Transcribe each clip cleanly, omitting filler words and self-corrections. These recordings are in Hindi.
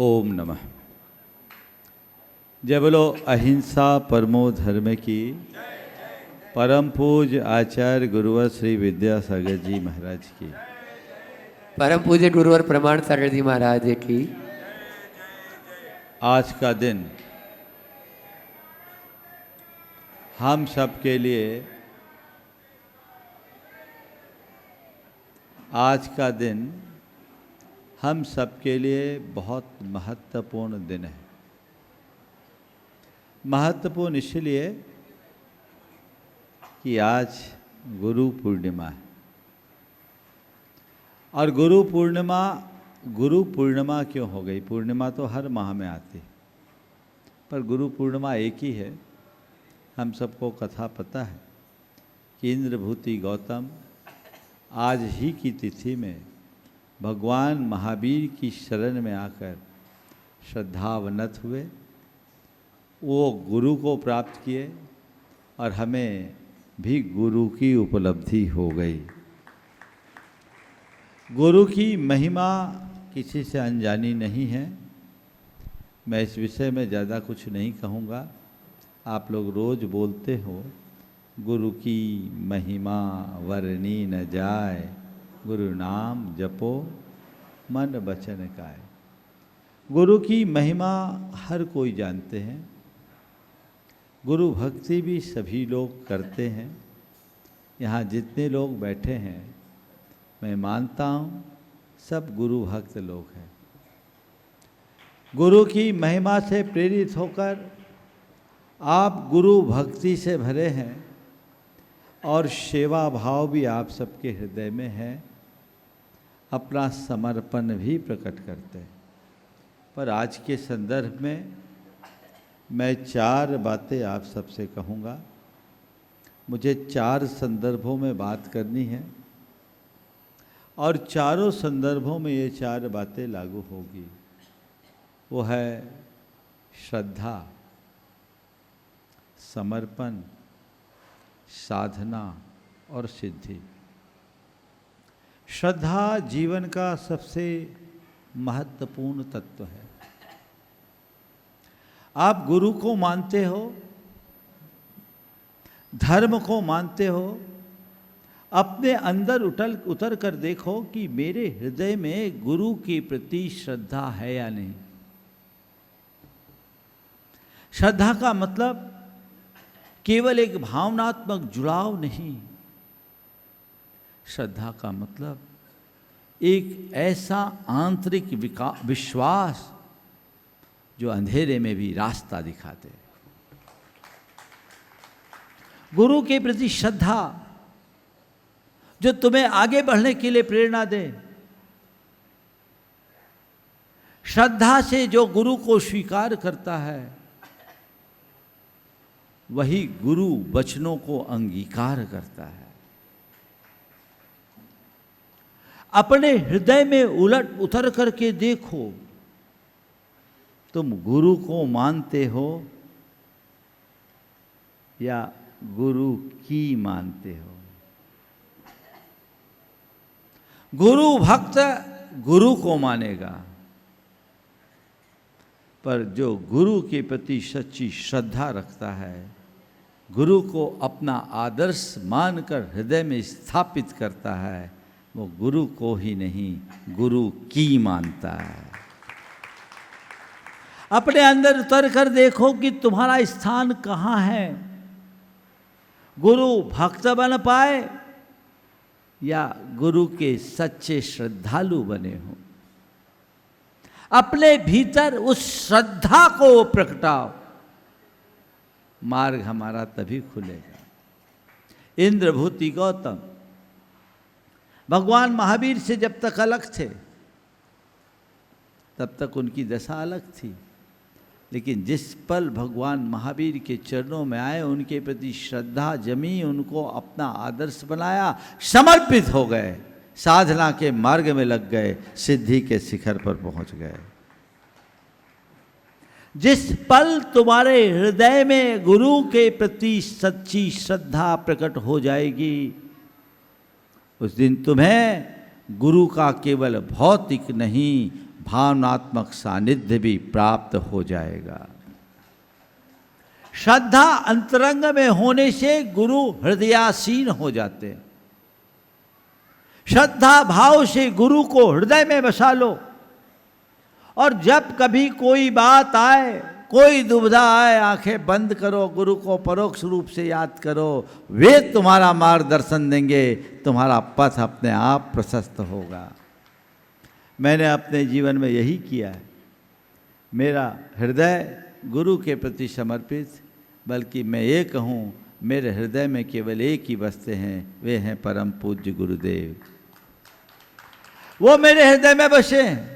ओम नमः। जय बोलो अहिंसा परमो धर्म की। परम पूज्य आचार्य गुरुवर श्री विद्यासागर जी महाराज की। परम पूज्य गुरुवर प्रमाण सागर जी महाराज की। आज का दिन हम सब के लिए, आज का दिन हम सब के लिए बहुत महत्वपूर्ण दिन है। महत्वपूर्ण इसलिए कि आज गुरु पूर्णिमा है। और गुरु पूर्णिमा क्यों हो गई? पूर्णिमा तो हर माह में आती है, पर गुरु पूर्णिमा एक ही है। हम सबको कथा पता है कि इंद्रभूति गौतम आज ही की तिथि में भगवान महावीर की शरण में आकर श्रद्धावनत हुए, वो गुरु को प्राप्त किए और हमें भी गुरु की उपलब्धि हो गई। गुरु की महिमा किसी से अनजानी नहीं है। मैं इस विषय में ज़्यादा कुछ नहीं कहूँगा। आप लोग रोज़ बोलते हो गुरु की महिमा वर्णी न जाए, गुरु नाम जपो मन बचन काए। गुरु की महिमा हर कोई जानते हैं। गुरु भक्ति भी सभी लोग करते हैं। यहाँ जितने लोग बैठे हैं, मैं मानता हूँ सब गुरु भक्त लोग हैं। गुरु की महिमा से प्रेरित होकर आप गुरु भक्ति से भरे हैं और सेवा भाव भी आप सबके हृदय में है। अपना समर्पण भी प्रकट करते हैं। पर आज के संदर्भ में मैं 4 बातें आप सबसे कहूँगा। मुझे 4 संदर्भों में बात करनी है और चारों संदर्भों में ये 4 बातें लागू होगी। वो है श्रद्धा, समर्पण, साधना और सिद्धि। श्रद्धा जीवन का सबसे महत्वपूर्ण तत्व है। आप गुरु को मानते हो, धर्म को मानते हो, अपने अंदर उतर कर देखो कि मेरे हृदय में गुरु के प्रति श्रद्धा है या नहीं। श्रद्धा का मतलब केवल एक भावनात्मक जुड़ाव नहीं। श्रद्धा का मतलब एक ऐसा आंतरिक विश्वास जो अंधेरे में भी रास्ता दिखाते। गुरु के प्रति श्रद्धा जो तुम्हें आगे बढ़ने के लिए प्रेरणा दे। श्रद्धा से जो गुरु को स्वीकार करता है, वही गुरु वचनों को अंगीकार करता है। अपने हृदय में उतर करके देखो, तुम गुरु को मानते हो या गुरु की मानते हो। गुरु भक्त गुरु को मानेगा, पर जो गुरु के प्रति सच्ची श्रद्धा रखता है, गुरु को अपना आदर्श मानकर हृदय में स्थापित करता है, वो गुरु को ही नहीं गुरु की मानता है। अपने अंदर उतर कर देखो कि तुम्हारा स्थान कहाँ है। गुरु भक्त बन पाए या गुरु के सच्चे श्रद्धालु बने हो। अपने भीतर उस श्रद्धा को प्रगटाओ, मार्ग हमारा तभी खुलेगा। इंद्रभूति गौतम भगवान महावीर से जब तक अलग थे, तब तक उनकी दशा अलग थी। लेकिन जिस पल भगवान महावीर के चरणों में आए, उनके प्रति श्रद्धा जमी, उनको अपना आदर्श बनाया, समर्पित हो गए, साधना के मार्ग में लग गए, सिद्धि के शिखर पर पहुंच गए। जिस पल तुम्हारे हृदय में गुरु के प्रति सच्ची श्रद्धा प्रकट हो जाएगी, उस दिन तुम्हें गुरु का केवल भौतिक नहीं भावनात्मक सानिध्य भी प्राप्त हो जाएगा। श्रद्धा अंतरंग में होने से गुरु हृदयासीन हो जाते हैं। श्रद्धा भाव से गुरु को हृदय में बसा लो, और जब कभी कोई बात आए, कोई दुविधा आए, आंखें बंद करो, गुरु को परोक्ष रूप से याद करो, वे तुम्हारा मार्गदर्शन देंगे, तुम्हारा पथ अपने आप प्रशस्त होगा। मैंने अपने जीवन में यही किया है। मेरा हृदय गुरु के प्रति समर्पित, बल्कि मैं ये कहूँ मेरे हृदय में केवल एक ही बसते हैं, वे हैं परम पूज्य गुरुदेव। वो मेरे हृदय में बसे हैं,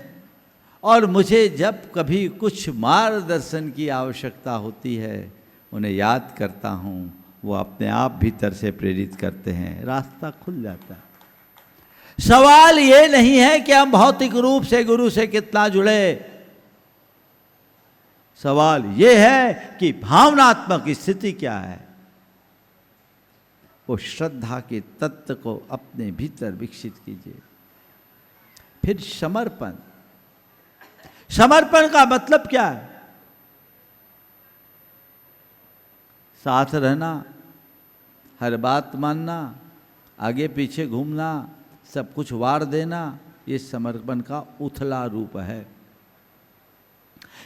और मुझे जब कभी कुछ मार्गदर्शन की आवश्यकता होती है उन्हें याद करता हूँ, वो अपने आप भीतर से प्रेरित करते हैं, रास्ता खुल जाता है। सवाल ये नहीं है कि हम भौतिक रूप से गुरु से कितना जुड़े, सवाल ये है कि भावनात्मक स्थिति क्या है। वो श्रद्धा के तत्व को अपने भीतर विकसित कीजिए। फिर समर्पण। समर्पण का मतलब क्या है? साथ रहना, हर बात मानना, आगे पीछे घूमना, सब कुछ वार देना, ये समर्पण का उथला रूप है।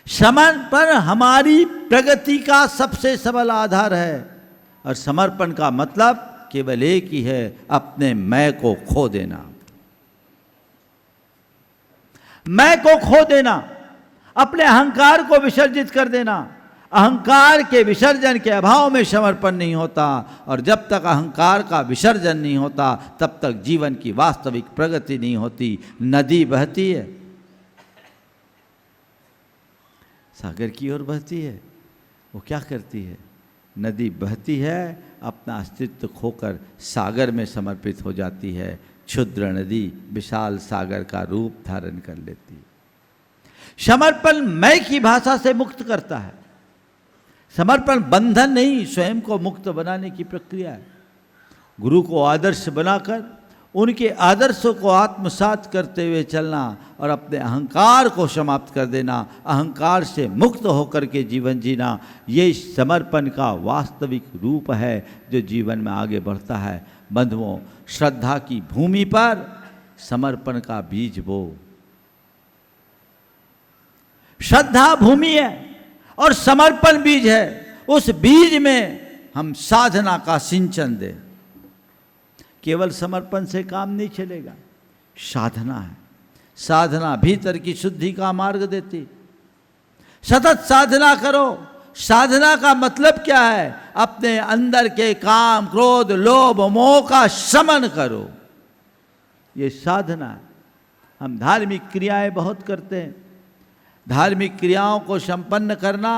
समर्पण हमारी प्रगति का सबसे सबल आधार है, और समर्पण का मतलब केवल एक ही है, अपने मैं को खो देना। मैं को खो देना, अपने अहंकार को विसर्जित कर देना। अहंकार के विसर्जन के अभाव में समर्पण नहीं होता, और जब तक अहंकार का विसर्जन नहीं होता तब तक जीवन की वास्तविक प्रगति नहीं होती। नदी बहती है, सागर की ओर बहती है, वो क्या करती है? नदी बहती है, अपना अस्तित्व खोकर सागर में समर्पित हो जाती है। क्षुद्र नदी विशाल सागर का रूप धारण कर लेती है। समर्पण मैं की भाषा से मुक्त करता है। समर्पण बंधन नहीं, स्वयं को मुक्त बनाने की प्रक्रिया है। गुरु को आदर्श बनाकर उनके आदर्शों को आत्मसात करते हुए चलना, और अपने अहंकार को समाप्त कर देना, अहंकार से मुक्त होकर के जीवन जीना, ये समर्पण का वास्तविक रूप है जो जीवन में आगे बढ़ता है। बंधुओं, श्रद्धा की भूमि पर समर्पण का बीज बो। श्रद्धा भूमि है और समर्पण बीज है। उस बीज में हम साधना का सिंचन दें। केवल समर्पण से काम नहीं चलेगा, साधना है। साधना भीतर की शुद्धि का मार्ग देती। सतत साधना करो। साधना का मतलब क्या है? अपने अंदर के काम, क्रोध, लोभ, मोह का शमन करो, ये साधना है। हम धार्मिक क्रियाएं बहुत करते हैं। धार्मिक क्रियाओं को संपन्न करना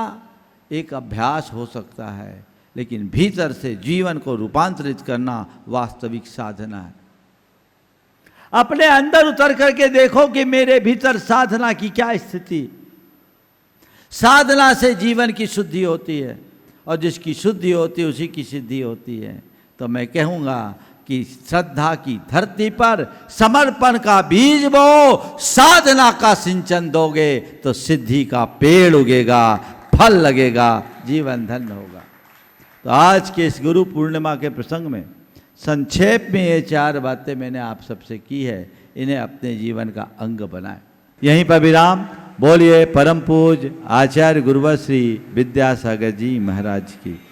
एक अभ्यास हो सकता है, लेकिन भीतर से जीवन को रूपांतरित करना वास्तविक साधना है। अपने अंदर उतर करके देखो कि मेरे भीतर साधना की क्या स्थिति। साधना से जीवन की शुद्धि होती है, और जिसकी शुद्धि होती है उसी की सिद्धि होती है। तो मैं कहूँगा कि श्रद्धा की धरती पर समर्पण का बीज बो, साधना का सिंचन दोगे तो सिद्धि का पेड़ उगेगा, फल लगेगा, जीवन धन्य होगा। तो आज के इस गुरु पूर्णिमा के प्रसंग में संक्षेप में ये 4 बातें मैंने आप सबसे की है। इन्हें अपने जीवन का अंग बनाएं। यहीं पर विराम। बोलिए परम पूज्य आचार्य गुरुवर श्री विद्यासागर जी महाराज की।